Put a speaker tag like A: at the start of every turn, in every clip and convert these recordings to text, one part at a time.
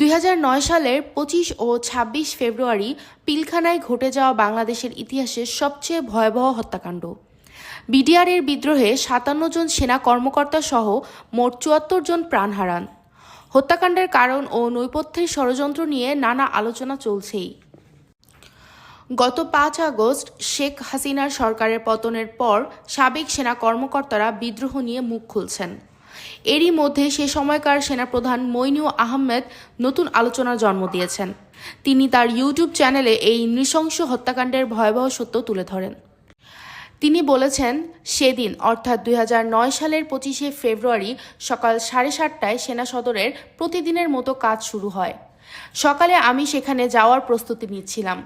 A: ২০০৯ সালের ২৫ ও ২৬ ফেব্রুয়ারি পিলখানায় ঘটে যাওয়া বাংলাদেশের ইতিহাসের সবচেয়ে ভয়াবহ হত্যাকাণ্ড। বিডিআরের বিদ্রোহে ৫৭ জন সেনা কর্মকর্তা সহ মোট ৭৪ জন প্রাণ হারান। হত্যাকাণ্ডের কারণ ও নৈপথ্যের ষড়যন্ত্র নিয়ে নানা আলোচনা চলছেই। গত ৫ আগস্ট শেখ হাসিনার সরকারের পতনের পর সাবেক সেনা কর্মকর্তারা বিদ্রোহ নিয়ে মুখ খুলছেন। এরই মধ্যে সে সময়কার সেনাপ্রধান মইনুল আহমেদ নতুন আলোচনার জন্ম দিয়েছেন। তিনি তার ইউটিউব চ্যানেলে এই নৃশংস হত্যাকাণ্ডের ভয়াবহ সত্য তুলে ধরেন। তিনি বলেছেন, সেদিন অর্থাৎ ২০০৯ সালের ২৫শে ফেব্রুয়ারি সকাল ৭:৩০টায় সেনা সদরের প্রতিদিনের মতো কাজ শুরু হয়। সকালে আমি সেখানে যাওয়ার প্রস্তুতি নিচ্ছিলাম।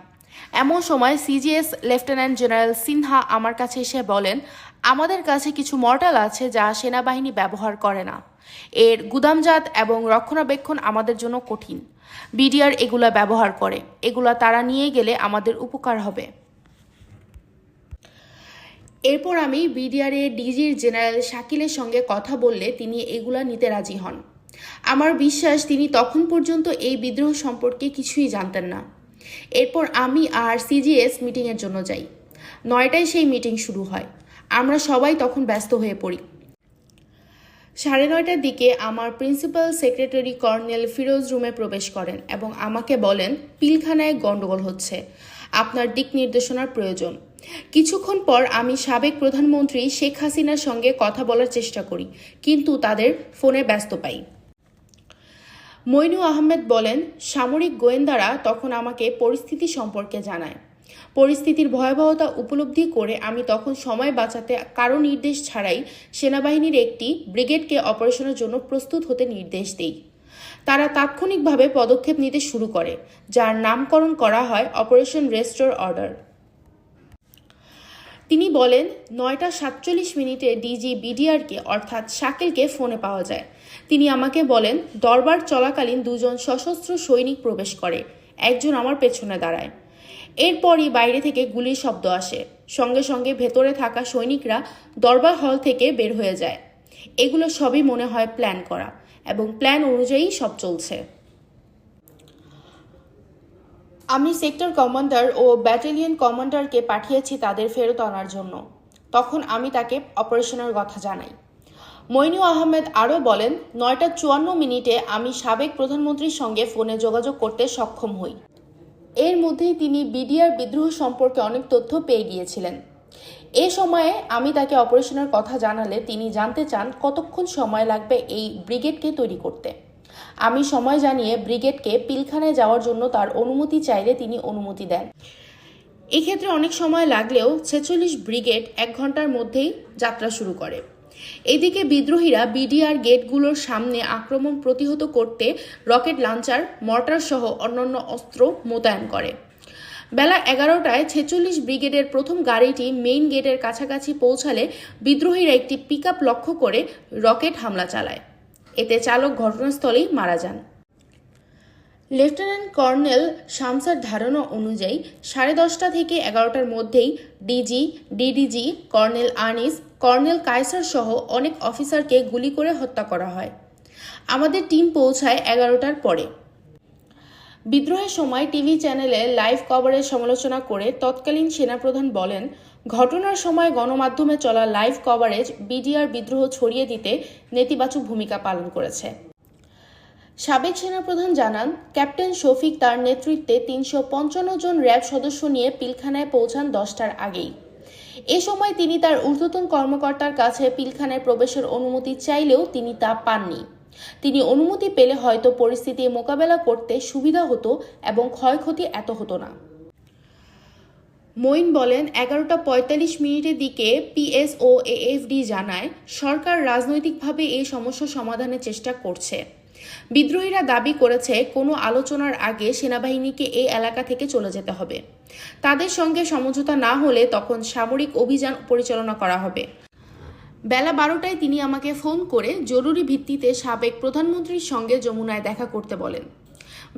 A: এমন সময় সিজিএস লেফটেন্যান্ট জেনারেল সিনহা আমার কাছে এসে বলেন, আমাদের কাছে কিছু মর্টাল আছে যা সেনাবাহিনী ব্যবহার করে না। এর গুদামজাত এবং রক্ষণাবেক্ষণ আমাদের জন্য কঠিন। বিডিআর এগুলা ব্যবহার করে। এগুলা তারা নিয়ে গেলে আমাদের উপকার হবে। এরপর আমি বিডিআরের ডিজির জেনারেল শাকিলের সঙ্গে কথা বললে তিনি এগুলা নিতে রাজি হন। আমার বিশ্বাস তিনি তখন পর্যন্ত এই বিদ্রোহ সম্পর্কে কিছুই জানতেন না। এরপর আমি আর সিজিএস মিটিংয়ের জন্য যাই। ৯টায় সেই মিটিং শুরু হয়। আমরা সবাই তখন ব্যস্ত হয়ে পড়ি। ৯:৩০টার দিকে আমার প্রিন্সিপাল সেক্রেটারি কর্নেল ফিরোজ রুমে প্রবেশ করেন এবং আমাকে বলেন, পিলখানায় গণ্ডগোল হচ্ছে, আপনার দিক নির্দেশনার প্রয়োজন। কিছুক্ষণ পর আমি সাবেক প্রধানমন্ত্রী শেখ হাসিনার সঙ্গে কথা বলার চেষ্টা করি, কিন্তু তাদের ফোনে ব্যস্ত পাই। মইনুল আহমেদ বলেন, সামরিক গোয়েন্দারা তখন আমাকে পরিস্থিতি সম্পর্কে জানায়। পরিস্থিতির ভয়াবহতা উপলব্ধি করে আমি তখন সময় বাঁচাতে কারো নির্দেশ ছাড়াই সেনাবাহিনীর একটি ব্রিগেডকে অপারেশনের জন্য প্রস্তুত হতে নির্দেশ দেই। তারা তাৎক্ষণিকভাবে পদক্ষেপ নিতে শুরু করে, যার নামকরণ করা হয় অপারেশন রেস্টোর অর্ডার। তিনি বলেন, ৯:৪৭ ডিজি বিডিআরকে অর্থাৎ শাকিলকে ফোনে পাওয়া যায়। তিনি আমাকে বলেন, দরবার চলাকালীন ২ জন সশস্ত্র সৈনিক প্রবেশ করে। একজন আমার পেছনে দাঁড়ায়। এরপরই বাইরে থেকে গুলির শব্দ আসে। সঙ্গে সঙ্গে ভেতরে থাকা সৈনিকরা দরবার হল থেকে বের হয়ে যায়। এগুলো সবই মনে হয় প্ল্যান করা এবং প্ল্যান অনুযায়ী সব চলছে। আমি সেক্টর কমান্ডার ও ব্যাটালিয়ন কমান্ডারকে পাঠিয়েছি তাদের ফেরত আনার জন্য। তখন আমি তাকে অপারেশনের কথা জানাই। মইনুল আহমেদ আরও বলেন, ৯:৫৪ আমি সাবেক প্রধানমন্ত্রীর সঙ্গে ফোনে যোগাযোগ করতে সক্ষম হই। এর মধ্যেই তিনি বিডিআর বিদ্রোহ সম্পর্কে অনেক তথ্য পেয়ে গিয়েছিলেন। এ সময়ে আমি তাকে অপারেশনের কথা জানালে তিনি জানতে চান কতক্ষণ সময় লাগবে এই ব্রিগেডকে তৈরি করতে। আমি সময় জানিয়ে ব্রিগেডকে পিলখানায় যাওয়ার জন্য তার অনুমতি চাইলে তিনি অনুমতি দেন। এক্ষেত্রে অনেক সময় লাগলেও ৪৬ ব্রিগেড ১ ঘন্টার মধ্যেই যাত্রা শুরু করে। এদিকে বিদ্রোহীরা বিডিআর গেটগুলোর সামনে আক্রমণ প্রতিহত করতে রকেট লঞ্চার, মর্টার সহ অন্যান্য অস্ত্র মোতায়েন করে। বেলা ১১টায় ৪৬ ব্রিগেডের প্রথম গাড়িটি মেইন গেটের কাছাকাছি পৌঁছালে বিদ্রোহীরা একটি পিকআপ লক্ষ্য করে রকেট হামলা চালায়। এতে চালক ঘটনাস্থলেই মারা যান। লেফটেন্যান্ট কর্নেল শামসার ধারণা অনুযায়ী 10:30 থেকে 11টার মধ্যেই DG, DDG, colonel Anis, colonel Kaiser সহ অনেক অফিসারকে গুলি করে হত্যা করা হয়। আমাদের টিম পৌঁছায় 11টার পরে। বিদ্রোহের সময় টিভি চ্যানেলে লাইভ কভারেজ সমালোচনা করে তৎকালীন সেনাপ্রধান বলেন, ঘটনার সময় গণমাধ্যমে চলা লাইভ কভারেজ বিডিআর বিদ্রোহ ছড়িয়ে দিতে নেতিবাচক ভূমিকা পালন করেছে। সাবেক সেনাপ্রধান জানান, ক্যাপ্টেন শফিক তার নেতৃত্বে ৩৫৫ জন র্যাব সদস্য নিয়ে পিলখানায় পৌঁছান 10টার আগেই। এ সময় তিনি তার ঊর্ধ্বতন কর্মকর্তার কাছে পিলখানায় প্রবেশের অনুমতি চাইলেও তিনি তা পাননি। তিনি অনুমতি পেলে হয়তো পরিস্থিতি মোকাবেলা করতে সুবিধা হতো এবং ক্ষয়ক্ষতি এত হতো না। মঈন বলেন, 11:৪৫ দিকে পিএসও এএফডি জানায়, সরকার রাজনৈতিকভাবে এই সমস্যা সমাধানের চেষ্টা করছে। বিদ্রোহীরা দাবি করেছে কোনো আলোচনার আগে সেনাবাহিনীকে এই এলাকা থেকে চলে যেতে হবে। তাদের সঙ্গে সমঝোতা না হলে তখন সামরিক অভিযান পরিচালনা করা হবে। বেলা 12টায় তিনি আমাকে ফোন করে জরুরি ভিত্তিতে সাবেক প্রধানমন্ত্রীর সঙ্গে যমুনায় দেখা করতে বলেন।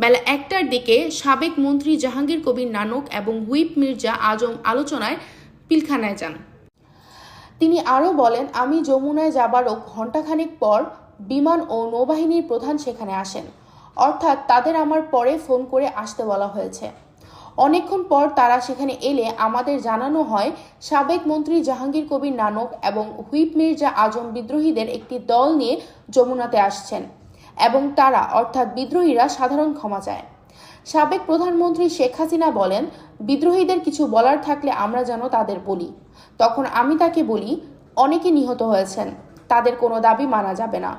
A: বেলা 1টার দিকে সাবেক মন্ত্রী জাহাঙ্গীর কবির নানক এবং হুইপ মির্জা আজম আলোচনায় পিলখানায় যান। তিনি আরও বলেন, আমি যমুনায় যাবারও ঘণ্টাখানেক পর বিমান ও নৌবাহিনীর প্রধান সেখানে আসেন। অর্থাৎ তাদের আমার পরে ফোন করে আসতে বলা হয়েছে। অনেকক্ষণ পর তারা সেখানে এলে আমাদের জানানো হয় সাবেক মন্ত্রী জাহাঙ্গীর কবির নানক এবং হুইপ মির্জা আজম বিদ্রোহীদের একটি দল নিয়ে যমুনাতে আসছেন এবং তারা অর্থাৎ বিদ্রোহীরা সাধারণ ক্ষমা চায়। সাবেক প্রধানমন্ত্রী শেখ হাসিনা বলেন, বিদ্রোহীদের কিছু বলার থাকলে আমরা যেন তাদের বলি। তখন আমি তাকে বলি, অনেকে নিহত হয়েছেন, তাদের কোনো দাবি মানা যাবে না।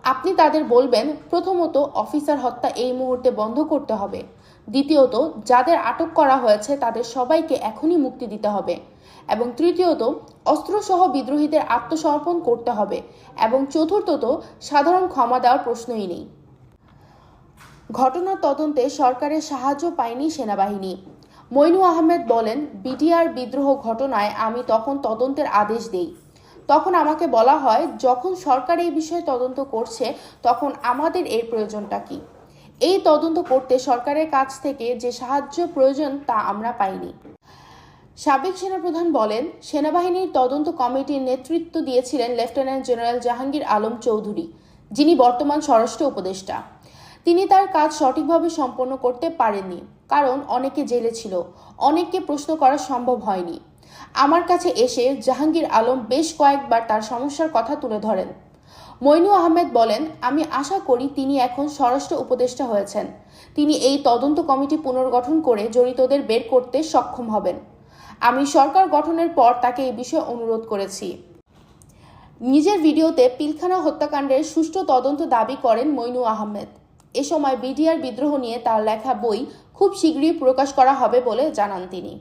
A: আপনি তাদের বলবেন, প্রথমত অফিসার হত্যা এই মুহূর্তে বন্ধ করতে হবে, দ্বিতীয়ত যাদের আটক করা হয়েছে তাদের সবাইকে এখনই মুক্তি দিতে হবে, এবং তৃতীয়ত অস্ত্রসহ বিদ্রোহীদের আত্মসমর্পণ করতে হবে, এবং চতুর্থত সাধারণ ক্ষমা দেওয়ার প্রশ্নই নেই। ঘটনার তদন্তে সরকারের সাহায্য পায়নি সেনাবাহিনী। মইনু আহমেদ বলেন, বিডিআর বিদ্রোহ ঘটনায় আমি তখন তদন্তের আদেশ দেই। তখন আমাকে বলা হয়, যখন সরকার এই বিষয়ে তদন্ত করছে তখন আমাদের এর প্রয়োজনটা কি? এই তদন্ত করতে সরকারের কাছ থেকে যে সাহায্য প্রয়োজন তা আমরা পাইনি। সাবেক সেনাপ্রধান বলেন, সেনাবাহিনীর তদন্ত কমিটির নেতৃত্ব দিয়েছিলেন লেফটেন্যান্ট জেনারেল জাহাঙ্গীর আলম চৌধুরী, যিনি বর্তমান স্বরাষ্ট্র উপদেষ্টা। তিনি তার কাজ সঠিকভাবে সম্পন্ন করতে পারেননি, কারণ অনেকে জেলে ছিল, অনেককে প্রশ্ন করা সম্ভব হয়নি। আমার কাছে এসে জাহাঙ্গীর আলম বেশ কয়েকবার তার সমস্যার কথা তুলে ধরেন। মইনু আহমেদ বলেন, আমি আশা করি তিনি এখন স্বরাষ্ট্র উপদেষ্টা হয়েছেন, তিনি এই তদন্ত কমিটি পুনর্গঠন করে জড়িতদের বের করতে সক্ষম হবেন। আমি সরকার গঠনের পর তাকে এই বিষয়ে অনুরোধ করেছি। নিজের ভিডিওতে পিলখানা হত্যাকাণ্ডের সুষ্ঠু তদন্ত দাবি করেন মইনু আহমেদ। এ সময় বিডিআর বিদ্রোহ নিয়ে তার লেখা বই খুব শীঘ্রই প্রকাশ করা হবে বলে জানান তিনি।